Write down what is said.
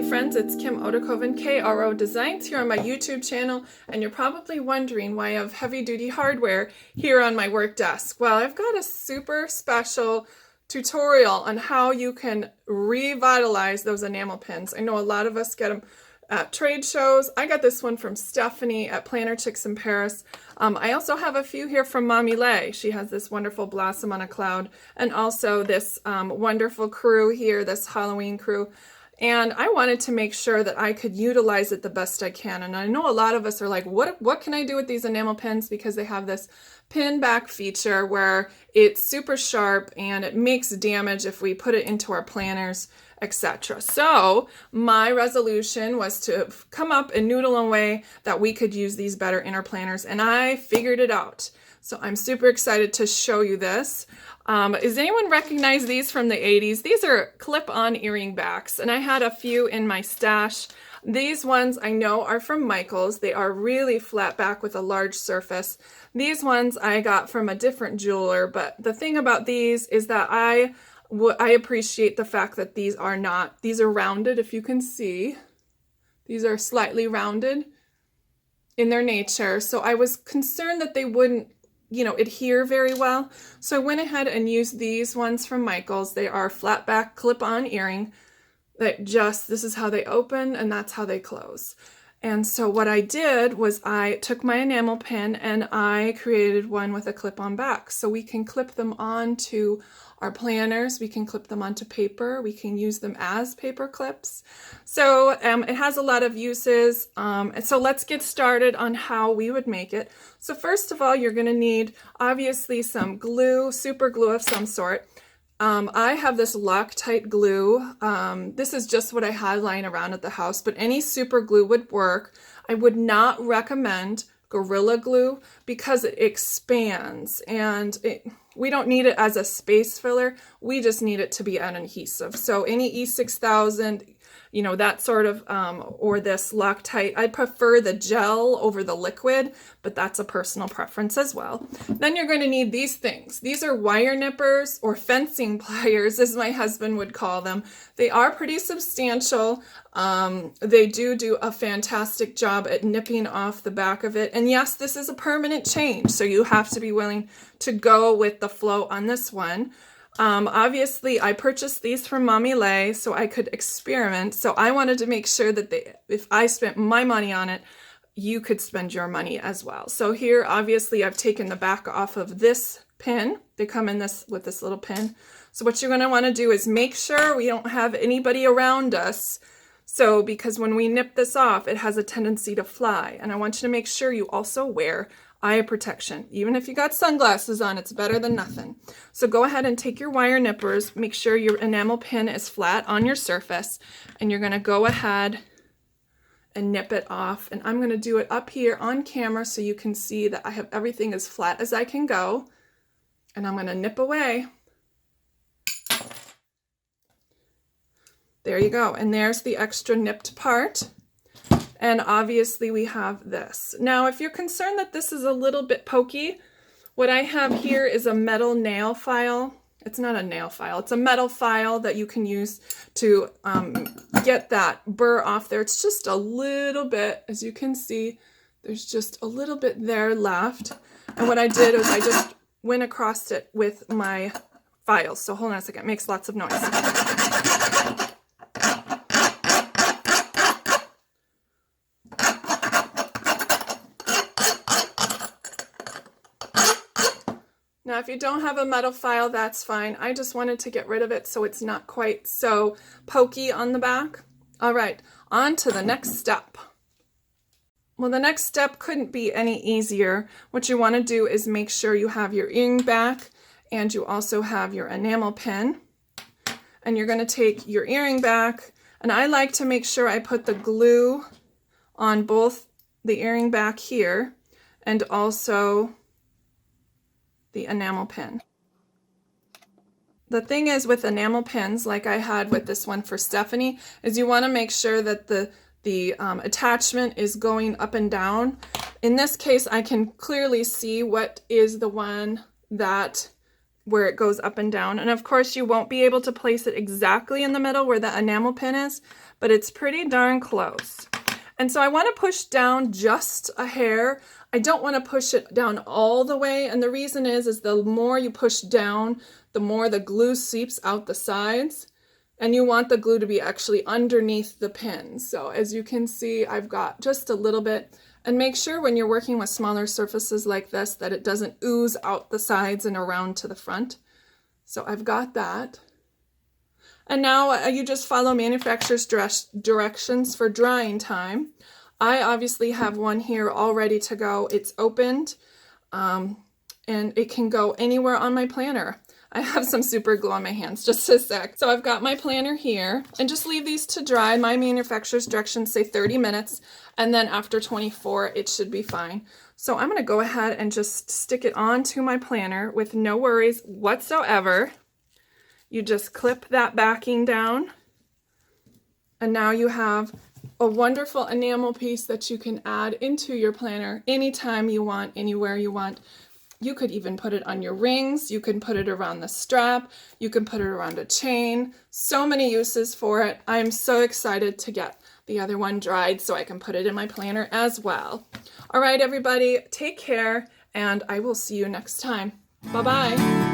friends, it's Kim Odakoven, KRO Designs here on my YouTube channel, and you're probably wondering why I have heavy-duty hardware here on my work desk. Well, I've got a super special tutorial on how you can revitalize those enamel pins. I know a lot of us get them at trade shows. I got this one from Stephanie at Planner Chicks in Paris. I also have a few here from Mommy Lhey. She has this wonderful blossom on a cloud, and also this wonderful crew here, this Halloween crew. And I wanted to make sure that I could utilize it the best I can. And I know a lot of us are like, what can I do with these enamel pins? Because they have this pin back feature where it's super sharp and it makes damage if we put it into our planners, etc. So my resolution was to come up and noodle a way that we could use these better in our planners, and I figured it out. So I'm super excited to show you this. Does anyone recognize these from the 80s? These are clip-on earring backs, and I had a few in my stash. These ones I know are from Michael's. They are really flat back with a large surface. These ones I got from a different jeweler, but the thing about these is that I appreciate the fact that these are rounded, if you can see. These are slightly rounded in their nature, so I was concerned that they wouldn't adhere very well. So I went ahead and used these ones from Michael's. They are flat back clip-on earring that this is how they open and that's how they close. And so what I did was I took my enamel pin and I created one with a clip-on back. So we can clip them onto our planners, we can clip them onto paper, we can use them as paper clips. So it has a lot of uses. So let's get started on how we would make it. So first of all, you're going to need obviously some glue, super glue of some sort. I have this Loctite glue. This is just what I had lying around at the house, but any super glue would work. I would not recommend Gorilla Glue because it expands, and we don't need it as a space filler. We just need it to be an adhesive. So any E6000, that sort of, or this Loctite. I prefer the gel over the liquid, but that's a personal preference as well. Then you're going to need these things. These are wire nippers, or fencing pliers, as my husband would call them. They are pretty substantial. They do a fantastic job at nipping off the back of it. And yes, this is a permanent change, so you have to be willing to go with the flow on this one. Obviously, I purchased these from Mommy Lhey so I could experiment. So I wanted to make sure that if I spent my money on it, you could spend your money as well. So here, obviously, I've taken the back off of this pin. They come in with this little pin. So what you're going to want to do is make sure we don't have anybody around us. So because when we nip this off, it has a tendency to fly. And I want you to make sure you also wear eye protection. Even if you got sunglasses on, it's better than nothing. So go ahead and take your wire nippers, make sure your enamel pin is flat on your surface, and you're going to go ahead and nip it off. And I'm going to do it up here on camera so you can see that I have everything as flat as I can go. And I'm going to nip away. There you go. And there's the extra nipped part. And obviously we have this. Now, if you're concerned that this is a little bit pokey, what I have here is a metal nail file. It's not a nail file, it's a metal file that you can use to get that burr off there. It's just a little bit, as you can see, there's just a little bit there left. And what I did is I just went across it with my files. So hold on a second, it makes lots of noise. Now, if you don't have a metal file, that's fine. I just wanted to get rid of it so it's not quite so pokey on the back. All right, on to the next step. Well, the next step couldn't be any easier. What you want to do is make sure you have your earring back and you also have your enamel pin. And you're going to take your earring back, and I like to make sure I put the glue on both the earring back here and also the enamel pin. The thing is with enamel pins, like I had with this one for Stephanie, is you want to make sure that the attachment is going up and down. In this case, I can clearly see what is the one that where it goes up and down. And of course you won't be able to place it exactly in the middle where the enamel pin is, but it's pretty darn close. And so I want to push down just a hair. I don't want to push it down all the way. And the reason is the more you push down, the more the glue seeps out the sides. And you want the glue to be actually underneath the pin. So as you can see, I've got just a little bit. And make sure when you're working with smaller surfaces like this that it doesn't ooze out the sides and around to the front. So I've got that. And now you just follow manufacturer's directions for drying time. I obviously have one here all ready to go. It's opened and it can go anywhere on my planner. I have some super glue on my hands, just a sec. So I've got my planner here and just leave these to dry. My manufacturer's directions say 30 minutes and then after 24 it should be fine. So I'm going to go ahead and just stick it onto my planner with no worries whatsoever. You just clip that backing down and now you have a wonderful enamel piece that you can add into your planner anytime you want, anywhere you want. You could even put it on your rings, you can put it around the strap, you can put it around a chain. So many uses for it. I'm so excited to get the other one dried so I can put it in my planner as well. All right, everybody, take care and I will see you next time. Bye-bye.